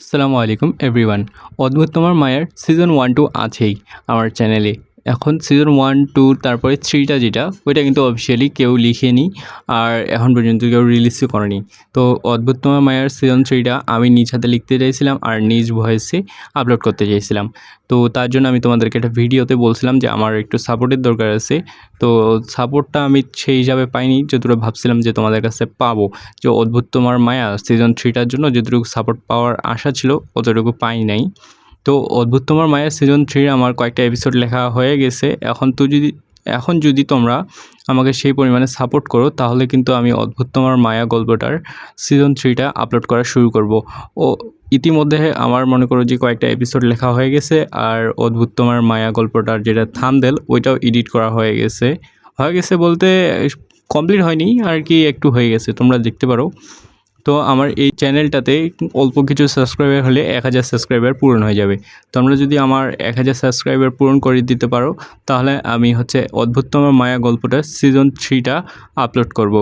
আসসালামু আলাইকুম এভরিওয়ান। অদ্ভুত তোমার মায়ার সিজন 1-2 আছেই আমার চ্যানেলে। এখন সিজন 1-2 তারপরে 3টা যেটা ওইটা কিন্তু অফিসিয়ালি কেউ লিখেনি আর এখন পর্যন্ত কেউ রিলিজও করেনি। তো অদ্ভুত তোমার মায়ার সিজন 3টা আমি নিজ হাতে লিখতে চাইছিলাম আর নিজ ভয়েসে আপলোড করতে চাইছিলাম। তো তার জন্য আমি তোমাদেরকে একটা ভিডিওতে বলছিলাম যে আমার একটু সাপোর্টের দরকার আছে। তো সাপোর্টটা আমি সেই হিসাবে পাইনি যতটুকু ভাবছিলাম যে তোমাদের কাছে পাবো। যে অদ্ভুত তোমার মায়া সিজন 3টার জন্য যতটুকু সাপোর্ট পাওয়ার আশা ছিল অতটুকু পাই নাই। তো অদ্ভুত তোমার মায়া সিজন 3 আমার কয়েকটা এপিসোড লেখা হয়ে গেছে। এখন যদি তোমরা আমাকে সেই পরিমাণে সাপোর্ট করো তাহলে কিন্তু আমি অদ্ভুত তোমার মায়া গল্পটার সিজন 3টা আপলোড করা শুরু করব। ও ইতিমধ্যে আমার মনে করো যে কয়েকটা এপিসোড লেখা হয়ে গেছে আর অদ্ভুত তোমার মায়া গল্পটার যেটা থাম্বনেল ওইটাও এডিট করা হয়ে গেছে বলতে কমপ্লিট হয়নি আর কি, একটু হয়ে গেছে, তোমরা দেখতে পারো। তো আমার এই চ্যানেলটাতে অল্প কিছু সাবস্ক্রাইবার হলে 1000 সাবস্ক্রাইবার পূরণ হয়ে যাবে। তোমরা যদি আমার 1000 সাবস্ক্রাইবার পূরণ করে দিতে পারো তাহলে আমি অদ্ভুত তোমার মায়া গল্পটা সিজন 3টা আপলোড করব।